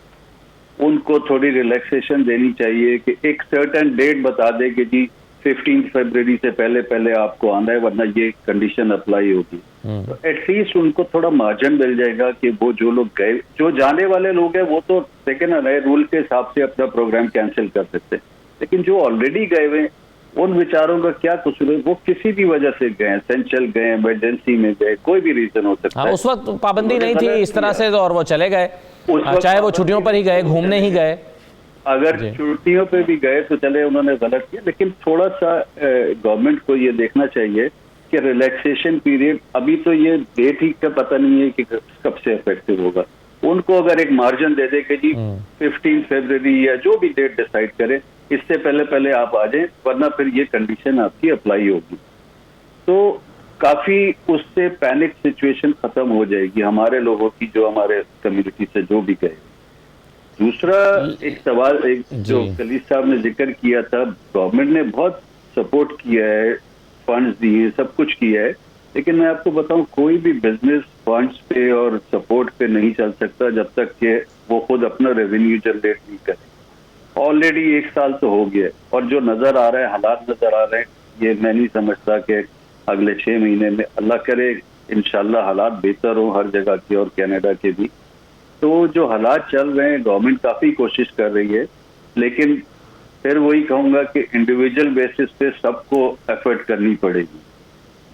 उनको थोड़ी रिलैक्सेशन देनी चाहिए कि एक सर्टेन डेट बता दे कि जी 15 फरवरी से पहले आपको आना है, वरना ये कंडीशन अप्लाई होगी। तो एटलीस्ट उनको थोड़ा मार्जिन मिल जाएगा कि वो जो लोग गए, जो जाने वाले लोग हैं वो तो देखे ना नए रूल के हिसाब से अपना प्रोग्राम कैंसिल कर सकते हैं, लेकिन जो ऑलरेडी गए हुए उन विचारों का क्या कसूर है? वो किसी भी वजह से गए, एसेंशियल गए, इमरजेंसी में गए, कोई भी रीजन हो सकता है। उस वक्त पाबंदी नहीं थी इस तरह से, और वो चले गए, चाहे वो छुट्टियों पर ही गए, घूमने ही गए। अगर छुट्टियों पे भी गए तो चले, उन्होंने गलत किया, लेकिन थोड़ा सा गवर्नमेंट को ये देखना चाहिए कि रिलैक्सेशन पीरियड, अभी तो ये डेट ही का पता नहीं है कि कब से इफेक्टिव होगा। उनको अगर एक मार्जिन दे दे कि जी 15 फरवरी या जो भी डेट डिसाइड करें, इससे पहले आप आ जाएं, वरना फिर ये कंडीशन आपकी अप्लाई होगी। तो काफी उससे पैनिक सिचुएशन खत्म हो जाएगी हमारे लोगों की, जो हमारे कम्युनिटी से जो भी गए। दूसरा एक सवाल, एक जो कलीस साहब ने जिक्र किया था, गवर्नमेंट ने बहुत सपोर्ट किया है, फंड्स दिए, सब कुछ किया है, लेकिन मैं आपको बताऊं कोई भी बिजनेस फंड्स पे और सपोर्ट पे नहीं चल सकता जब तक कि वो खुद अपना रेवेन्यू जनरेट नहीं करे। ऑलरेडी 1 साल तो हो गया, और जो नजर आ रहा है, हालात नजर आ रहे हैं, ये मैं नहीं समझता कि अगले 6 महीने में, अल्लाह करे इंशाल्लाह हालात बेहतर हो हर जगह के और कनाडा के भी। तो जो हालात चल रहे हैं, गवर्नमेंट काफी कोशिश कर रही है, लेकिन फिर वही कहूंगा कि इंडिविजुअल बेसिस पे सबको एफर्ट करनी पड़ेगी।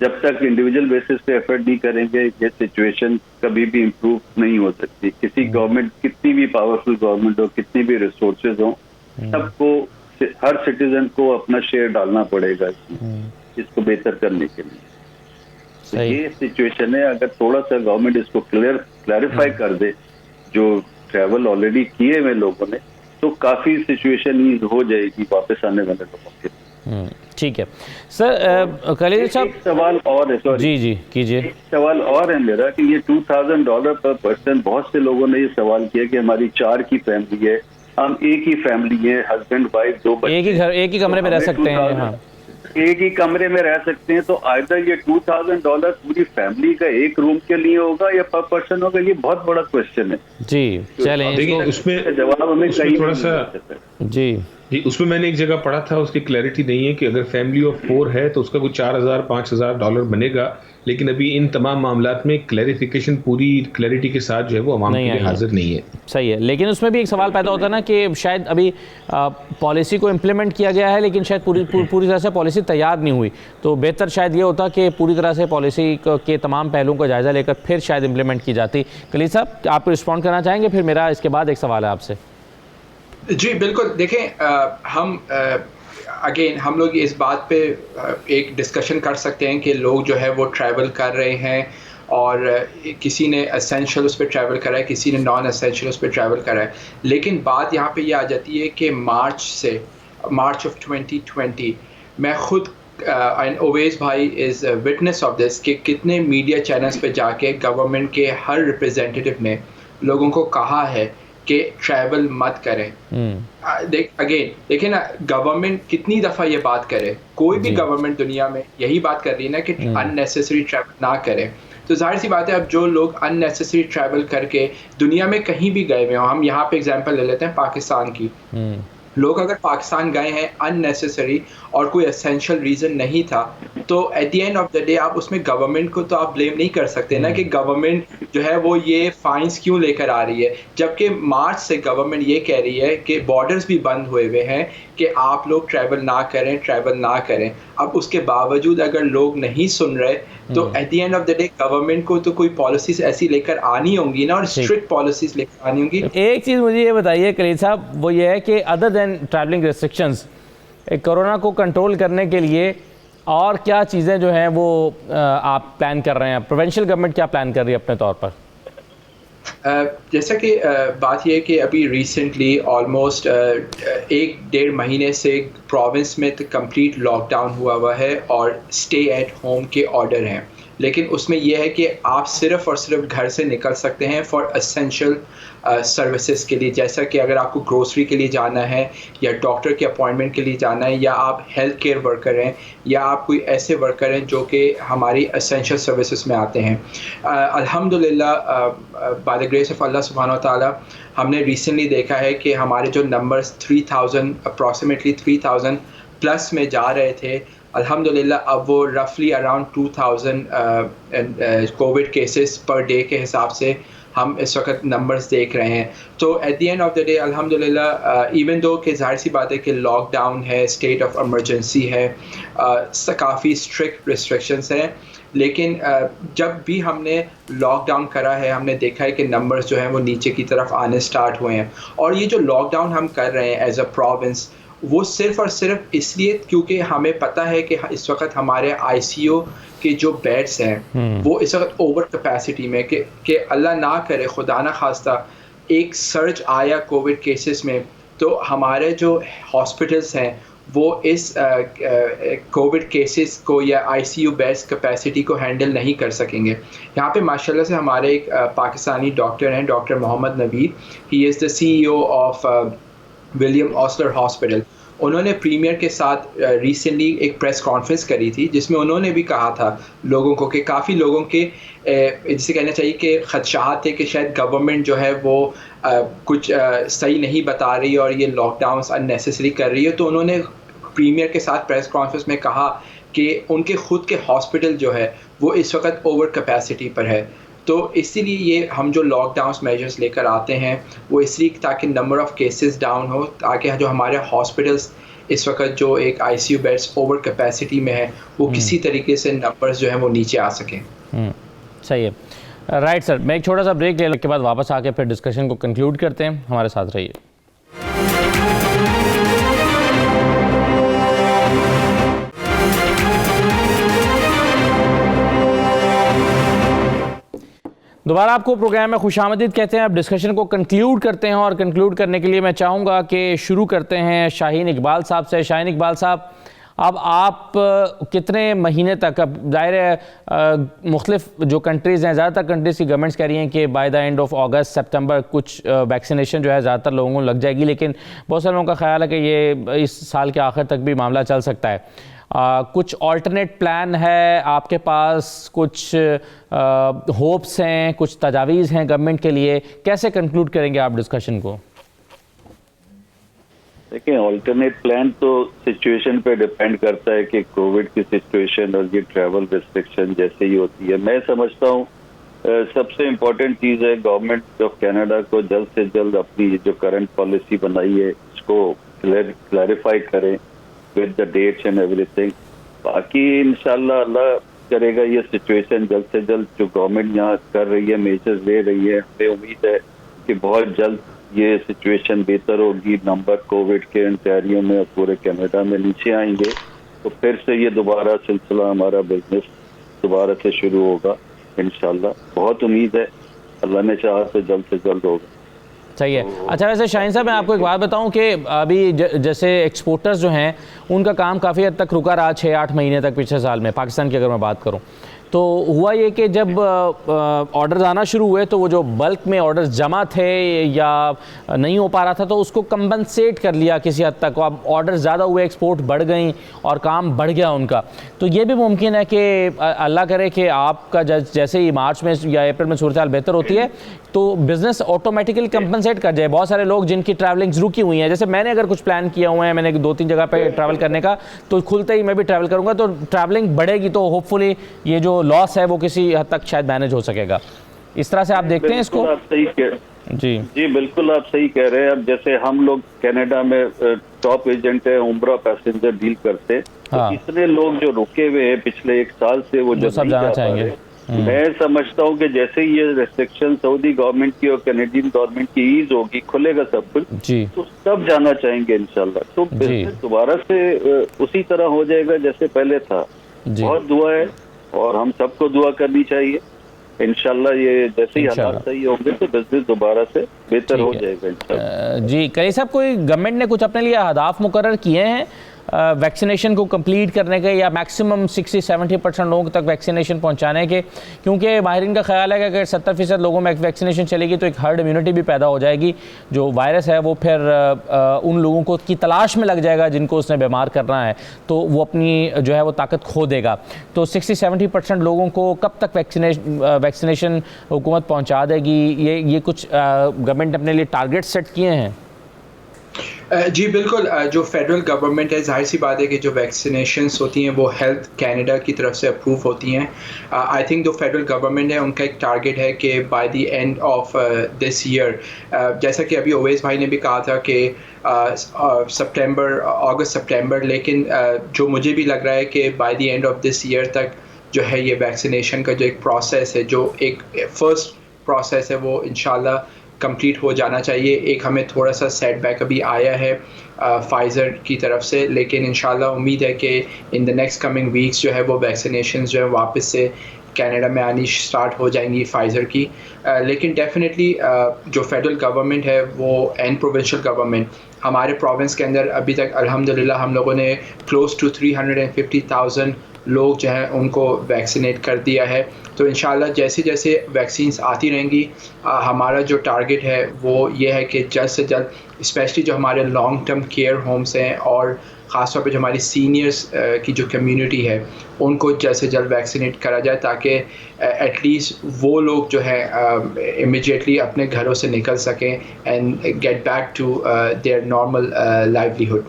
जब तक इंडिविजुअल बेसिस पे एफर्ट नहीं करेंगे, ये सिचुएशन कभी भी इम्प्रूव नहीं हो सकती। किसी गवर्नमेंट, कितनी भी पावरफुल गवर्नमेंट हो, कितनी भी रिसोर्सेज हो, सबको, हर सिटीजन को अपना शेयर डालना पड़ेगा इसको बेहतर करने के लिए। तो ये सिचुएशन है, अगर थोड़ा सा गवर्नमेंट इसको क्लैरिफाई कर दे, जो ट्रैवल ऑलरेडी किए हुए लोगों ने, तो काफी सिचुएशन ईज हो जाएगी वापस आने वाले लोगों के। ठीक है सर, कलील साहब सवाल और है, सॉरी जी कीजिए। एक सवाल और है मेरा कि ये $2000 पर पर्सन, बहुत से लोगों ने ये सवाल किया कि हमारी 4 की फैमिली है, हम एक ही फैमिली है, हस्बैंड वाइफ 2 बच्चे, एक ही कमरे में रह सकते हैं। हाँ, एक ही कमरे में रह सकते हैं, तो आइदर ये $2000 पूरी फैमिली का एक रूम के लिए होगा या पर पर्सन होगा, ये बहुत बड़ा क्वेश्चन है। जी चलें, देखिए उसमें जवाब हमें थोड़ा सा जी उसमें मैंने एक जगह पढ़ा था, उसकी क्लैरिटी नहीं है कि अगर फैमिली ऑफ 4 है तो उसका कुछ $4000-5000 बनेगा, लेकिन अभी इन तमाम मामलात में क्लैरिफिकेशन पूरी क्लैरिटी के साथ जो है वो अवाम के लिए हाजिर नहीं है। सही है, लेकिन उसमें भी एक सवाल पैदा होता है ना कि शायद अभी पॉलिसी को इम्प्लीमेंट किया गया है, लेकिन शायद पूरी तरह से पॉलिसी तैयार नहीं हुई। तो बेहतर शायद ये होता कि पूरी तरह से पॉलिसी के तमाम पहलुओं का जायज़ा लेकर फिर शायद इम्प्लीमेंट की जाती। कलील साहब, आप रिस्पॉन्ड करना चाहेंगे? फिर मेरा इसके बाद एक सवाल है आपसे। जी बिल्कुल, देखें अगेन हम लोग इस बात पे एक डिस्कशन कर सकते हैं कि लोग जो है वो ट्रैवल कर रहे हैं, और किसी ने एसेंशियल उस पर ट्रैवल करा है, किसी ने नॉन एसेंशियल उस पर ट्रैवल करा है, लेकिन बात यहाँ पे ये आ जाती है कि मार्च ऑफ 2020 मैं खुद ओवेस भाई इज़ विटनेस ऑफ दिस कि कितने मीडिया चैनल्स पे जाके गवर्नमेंट के हर रिप्रेजेंटेटिव ने लोगों को कहा है कि ट्रैवल मत करें। देखिए ना, गवर्नमेंट कितनी दफ़ा ये बात करे, कोई भी गवर्नमेंट दुनिया में यही बात कर रही है ना कि अननेसेसरी ट्रैवल ना करें। तो जाहिर सी बात है अब जो लोग अननेसेसरी ट्रैवल करके दुनिया में कहीं भी गए हुए हों, हम यहाँ पे एग्जांपल ले लेते हैं पाकिस्तान की, लोग अगर पाकिस्तान गए हैं अननेसेसरी और कोई एसेंशियल रीज़न नहीं था, तो at the end of the day आप उसमें गवर्नमेंट को तो आप ब्लेम नहीं कर सकते ना कि गवर्नमेंट जो है वो ये फाइन्स क्यों लेकर आ रही है, जबकि मार्च से गवर्नमेंट ये कह रही है कि बॉर्डर्स भी बंद हुए हुए हैं कि आप लोग ट्रैवल ना करें। अब उसके बावजूद अगर लोग नहीं सुन रहे तो at the end of the day government को तो कोई पॉलिसीज ऐसी लेकर आनी होंगी ना, और स्ट्रिक्ट पॉलिसीज लेकर आनी होंगी। एक चीज़ मुझे ये बताइए कलीद साहब, वो ये है कि other than travelling restrictions, corona को कंट्रोल करने के लिए और क्या चीज़ें जो हैं वो आप प्लान कर रहे हैं, प्रोविंशियल गवर्नमेंट क्या प्लान कर रही है अपने तौर पर? जैसा कि बात यह है कि अभी रिसेंटली ऑलमोस्ट 1-1.5 महीने से प्रोविंस में तो कंप्लीट लॉकडाउन हुआ है और स्टे एट होम के ऑर्डर हैं, लेकिन उसमें यह है कि आप सिर्फ़ और सिर्फ घर से निकल सकते हैं फॉर एसेंशियल सर्विसेज के लिए, जैसा कि अगर आपको ग्रोसरी के लिए जाना है या डॉक्टर के अपॉइंटमेंट के लिए जाना है, या आप हेल्थ केयर वर्कर हैं, या आप कोई ऐसे वर्कर हैं जो कि हमारी एसेंशियल सर्विसेज में आते हैं। अल्हम्दुलिल्लाह बाय द ग्रेस ऑफ अल्लाह सुब्हानहू व तआला हमने रिसेंटली देखा है कि हमारे जो नंबर्स 3000 अप्रॉक्सीमेटली 3000 प्लस में जा रहे थे, अल्हम्दुलिल्लाह अब वो रफली around 2000 Covid cases per day के हिसाब से हम इस वक्त नंबर्स देख रहे हैं। तो at the end of the day अल्हम्दुलिल्लाह इवन दो कि जाहिर सी बात है कि लॉकडाउन है, स्टेट ऑफ इमरजेंसी है, काफ़ी स्ट्रिक्ट रिस्ट्रिक्शंस हैं, लेकिन जब भी हमने लॉकडाउन करा है हमने देखा है कि नंबर्स जो हैं वो नीचे की तरफ आने स्टार्ट हुए हैं। और ये जो लॉकडाउन हम कर रहे हैं एज अ प्रोविंस, वो सिर्फ़ और सिर्फ इसलिए क्योंकि हमें पता है कि इस वक्त हमारे आईसीयू के जो बेड्स हैं वो इस वक्त ओवर कैपेसिटी में, कि अल्लाह ना करे खुदा ना खास्ता एक सर्ज आया कोविड केसेस में, तो हमारे जो हॉस्पिटल्स हैं वो इस कोविड केसेस को या आईसीयू बेड्स कैपेसिटी को हैंडल नहीं कर सकेंगे। यहाँ पे माशाल्लाह से हमारे एक पाकिस्तानी डॉक्टर हैं, doctor Mohammad Nabeer, he is the CEO of William Osler hospital. उन्होंने प्रीमियर के साथ रिसेंटली एक प्रेस कॉन्फ्रेंस करी थी जिसमें उन्होंने भी कहा था लोगों को कि काफ़ी लोगों के जिसे कहना चाहिए कि खदशात थे कि शायद गवर्नमेंट जो है वो कुछ सही नहीं बता रही और ये लॉकडाउन्स अननेसेसरी कर रही है। तो उन्होंने प्रीमियर के साथ प्रेस कॉन्फ्रेंस में कहा कि उनके खुद के हॉस्पिटल जो है वो इस वक्त ओवर कैपेसिटी पर है। तो इसीलिए ये हम जो लॉकडाउन मेजर्स लेकर आते हैं वो इसलिए ताकि नंबर ऑफ़ केसेस डाउन हो, ताकि जो हमारे हॉस्पिटल्स इस वक्त जो एक आईसीयू बेड्स ओवर कैपेसिटी में है वो किसी तरीके से नंबर्स जो हैं वो नीचे आ सकें। सही है, राइट सर। मैं एक छोटा सा ब्रेक लेने के बाद वापस आके फिर डिस्कशन को कंक्लूड करते हैं, हमारे साथ रहिए। दोबारा आपको प्रोग्राम में खुशामदीद कहते हैं। अब डिस्कशन को कंक्लूड करते हैं और कंक्लूड करने के लिए मैं चाहूँगा कि शुरू करते हैं शाहीन इकबाल साहब से। शाहीन इकबाल साहब, अब आप कितने महीने तक, अब जाहिर है मुख्तलिफ जो कंट्रीज़ हैं, ज़्यादातर कंट्रीज़ की गवर्नमेंट्स कह रही हैं कि by the end of August सितंबर कुछ वैक्सीनेशन जो है ज़्यादातर लोगों को लग जाएगी, लेकिन बहुत सारे लोगों का ख्याल है कि ये इस साल के आखिर तक भी मामला चल सकता है। कुछ ऑल्टरनेट प्लान है आपके पास, कुछ होप्स हैं, कुछ तजावीज़ हैं गवर्नमेंट के लिए, कैसे कंक्लूड करेंगे आप डिस्कशन को? देखिए, ऑल्टरनेट प्लान तो सिचुएशन पे डिपेंड करता है कि कोविड की सिचुएशन और ये ट्रैवल रिस्ट्रिक्शन जैसे ही होती है। मैं समझता हूँ सबसे इम्पोर्टेंट चीज़ है गवर्नमेंट ऑफ कनाडा को जल्द से जल्द अपनी जो करंट पॉलिसी बनाई है उसको क्लैरिफाई करें with the dates and everything. बाकी इंशाल्लाह अल्लाह करेगा ये सिचुएशन जल्द से जल्द जो गवर्नमेंट यहाँ कर रही है, मेजर्स ले रही है, हमें उम्मीद है कि बहुत जल्द ये सिचुएशन बेहतर होगी। नंबर कोविड के ओंटारियो में और पूरे कनाडा में नीचे आएंगे तो फिर से ये दोबारा सिलसिला हमारा बिजनेस दोबारा से शुरू होगा इंशाल्लाह। बहुत उम्मीद है, अल्लाह ने चाहा तो जल्द से जल्द होगा। सही है। अच्छा, वैसे शाहीन साहब मैं आपको एक बात बताऊं कि अभी जैसे एक्सपोर्टर्स जो हैं उनका काम काफ़ी हद तक रुका रहा 6-8 महीने तक पिछले साल में, पाकिस्तान की अगर मैं बात करूं, तो हुआ ये कि जब ऑर्डर्स आना शुरू हुए तो वो जो बल्क में ऑर्डर्स जमा थे या नहीं हो पा रहा था तो उसको कंपनसेट कर लिया किसी हद तक। अब ऑर्डर ज़्यादा हुए, एक्सपोर्ट बढ़ गई और काम बढ़ गया उनका। तो ये भी मुमकिन है कि अल्लाह करे कि आपका जैसे ही मार्च में या अप्रैल में सूरत हाल बेहतर होती है तो बिज़नेस ऑटोमेटिकली कंपनसेट कर जाए। बहुत सारे लोग जिनकी ट्रैवलिंग्स रुकी हुई हैं, जैसे मैंने अगर कुछ प्लान किया हुआ है, मैंने 2-3 जगह पे ट्रैवल करने का, तो खुलते ही मैं भी ट्रैवल करूँगा तो ट्रैवलिंग बढ़ेगी, तो होपफुली ये जो लॉस है वो किसी हद तक शायद मैनेज हो सकेगा। इस तरह से आप देखते हैं इसको? आप सही जी बिल्कुल आप सही कह रहे हैं। अब जैसे हम लोग कनाडा में टॉप एजेंट है, उम्रा पैसेंजर डील करते, हाँ। तो इतने लोग जो रुके हुए हैं पिछले 1 साल से वो जो सब जाना चाहेंगे। मैं समझता हूँ कि जैसे ही ये रेस्ट्रिक्शन सऊदी गवर्नमेंट की और कैनेडियन गवर्नमेंट की ईज होगी, खुलेगा सब कुछ, तो सब जाना चाहेंगे इंशाल्लाह। तो बिजनेस दोबारा से उसी तरह हो जाएगा जैसे पहले था। बहुत दुआ है और हम सबको दुआ करनी चाहिए। इंशाल्लाह ये जैसे ही हालात सही होंगे तो बिजनेस दोबारा से बेहतर हो जाएगा इंशाल्लाह। जी कई साहब, कोई गवर्नमेंट ने कुछ अपने लिए अहदाफ मुकर्रर किए हैं वैक्सीनेशन को कंप्लीट करने के, या मैक्सिमम 60-70% लोगों तक वैक्सीनेशन पहुंचाने के? क्योंकि माहिरीन का ख्याल है कि अगर 70% लोगों में वैक्सीनेशन चलेगी तो एक हर्ड इम्यूनिटी भी पैदा हो जाएगी। जो वायरस है वो फिर उन लोगों को की तलाश में लग जाएगा जिनको उसने बीमार करना है, तो वो अपनी जो है वो ताकत खो देगा। तो 60-70% लोगों को कब तक वैक्सीनेशन हुकूमत पहुँचा देगी? ये कुछ गवर्नमेंट ने अपने लिए टारगेट सेट किए हैं? जी बिल्कुल, जो फेडरल गवर्नमेंट है, जाहिर सी बात है कि जो वैक्सीनेशंस होती हैं वो हेल्थ कैनेडा की तरफ से अप्रूव होती हैं। आई थिंक जो फेडरल गवर्नमेंट है उनका एक टारगेट है कि by the end of this year, जैसा कि अभी ओवैस भाई ने भी कहा था कि अगस्त सितंबर, लेकिन जो मुझे भी लग रहा है कि by the end of this year तक जो है ये वैक्सीनेशन का जो एक प्रोसेस है, जो एक फर्स्ट प्रोसेस है, वो इंशाल्लाह कंप्लीट हो जाना चाहिए। एक हमें थोड़ा सा सेटबैक अभी आया है फाइज़र की तरफ से, लेकिन इंशाल्लाह उम्मीद है कि in the next coming weeks जो है वो वैक्सीनेशन जो है वापस से कनाडा में आनी स्टार्ट हो जाएंगी फाइज़र की। लेकिन डेफिनेटली जो फेडरल गवर्नमेंट है वो एंड प्रोविंशियल गवर्नमेंट, हमारे प्रोविंस के अंदर अभी तक अल्हम्दुलिल्लाह हम लोगों ने क्लोज टू 350,000 लोग जो हैं उनको वैक्सीनेट कर दिया है। तो इंशाल्लाह जैसे जैसे वैक्सीन्स आती रहेंगी, हमारा जो टारगेट है वो ये है कि जल्द से जल्द स्पेशली जो हमारे लॉन्ग टर्म केयर होम्स हैं और ख़ास तौर पे जो हमारी सीनियर्स की जो कम्युनिटी है उनको जल्द से जल्द वैक्सीनेट करा जाए, ताकि एटलीस्ट वो लोग जो है इमीडिएटली अपने घरों से निकल सकें and get back to their normal livelihood.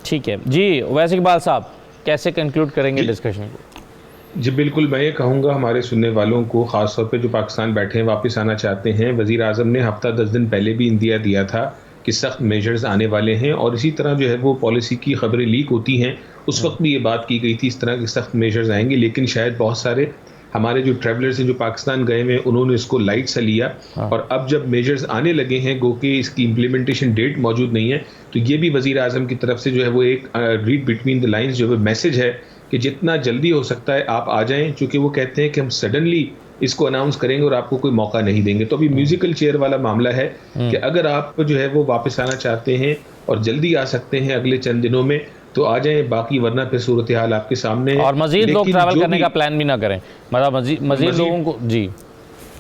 ठीक है जी, वैसे इकबाल साहब कैसे कंक्लूड करेंगे डिस्कशन को? जी बिल्कुल, मैं ये कहूँगा हमारे सुनने वालों को, ख़ास तौर पे जो पाकिस्तान बैठे हैं वापस आना चाहते हैं, वज़ीर आज़म ने हफ़्ता 10 दिन पहले भी इंदिया दिया था कि सख्त मेजर्स आने वाले हैं, और इसी तरह जो है वो पॉलिसी की खबरें लीक होती हैं, उस वक्त भी ये बात की गई थी इस तरह के सख्त मेजर्स आएंगे। लेकिन शायद बहुत सारे हमारे जो ट्रैवलर्स हैं जो पाकिस्तान गए हुए उन्होंने इसको लाइट सा लिया, और अब जब मेजर्स आने लगे हैं, गो कि इसकी इम्प्लीमेंटेशन डेट मौजूद नहीं है, तो ये भी वज़ीर आज़म की तरफ से जो है वो एक रीड बिटवीन द लाइन्स जो है मैसेज है कि जितना जल्दी हो सकता है आप आ जाएं, क्योंकि वो कहते हैं कि हम सडनली इसको अनाउंस करेंगे और आपको कोई मौका नहीं देंगे। तो अभी म्यूजिकल चेयर वाला मामला है कि अगर आप जो है वो वापस आना चाहते हैं और जल्दी आ सकते हैं अगले चंद दिनों में तो आ जाएं, बाकी वरना फिर सूरत हाल आपके सामने है। और मजीद लोग ट्रैवल करने का प्लान भी ना करें, मतलब मजीद लोगों को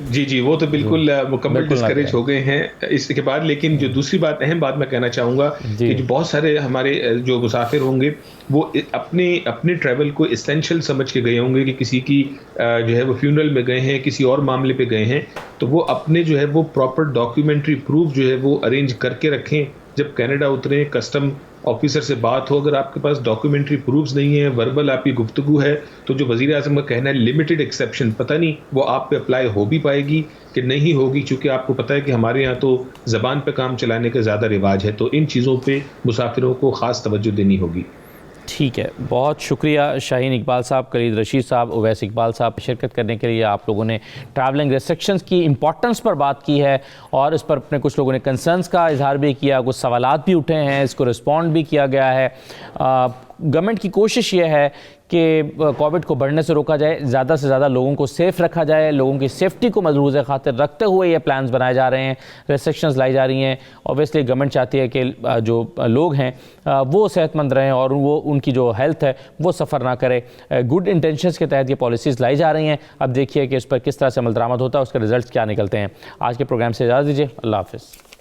जी वो तो बिल्कुल मुकम्मल डिस्करेज हो गए हैं इसके बाद। लेकिन जो दूसरी बात, अहम बात मैं कहना चाहूँगा कि जो बहुत सारे हमारे जो मुसाफिर होंगे वो अपने ट्रैवल को एसेंशियल समझ के गए होंगे कि किसी की जो है वो फ्यूनरल में गए हैं, किसी और मामले पे गए हैं, तो वो अपने जो है वो प्रॉपर डॉक्यूमेंट्री प्रूफ जो है वो अरेंज करके रखें। जब कनाडा उतरे, कस्टम ऑफिसर से बात हो, अगर आपके पास डॉक्यूमेंट्री प्रूफ्स नहीं है, वर्बल आपकी गुफ्तगू है, तो जो वज़ीर आज़म का कहना है लिमिटेड एक्सेप्शन, पता नहीं वो आप पे अप्लाई हो भी पाएगी कि नहीं होगी, क्योंकि आपको पता है कि हमारे यहाँ तो ज़बान पे काम चलाने का ज़्यादा रिवाज है। तो इन चीज़ों पे मुसाफिरों को ख़ास तवज्जो देनी होगी। ठीक है, बहुत शुक्रिया शाहीन इकबाल साहब, कलीद रशीद साहब, उवैस इकबाल साहब शिरकत करने के लिए। आप लोगों ने ट्रैवलिंग रेस्ट्रिक्शंस की इंपॉर्टेंस पर बात की है और इस पर अपने कुछ लोगों ने कंसर्न्स का इजहार भी किया, कुछ सवालात भी उठे हैं, इसको रिस्पॉन्ड भी किया गया है। गवर्नमेंट की कोशिश ये है कि कोविड को बढ़ने से रोका जाए, ज़्यादा से ज़्यादा लोगों को सेफ़ रखा जाए, लोगों की सेफ्टी को मलरूज़ खातिर रखते हुए ये प्लान्स बनाए जा रहे हैं, रेस्ट्रिक्शंस लाई जा रही हैं। ऑब्वियसली गवर्नमेंट चाहती है कि जो लोग हैं वो सेहतमंद रहें और वो उनकी जो हेल्थ है वो सफ़र ना करे। गुड इंटेंशंस के तहत ये पॉलिसीज़ लाई जा रही हैं। अब देखिए कि इस पर किस तरह से अमल दरामद होता है, उसके रिजल्ट क्या निकलते हैं। आज के प्रोग्राम से इजाज़त दीजिए। अल्लाह हाफ़िज़।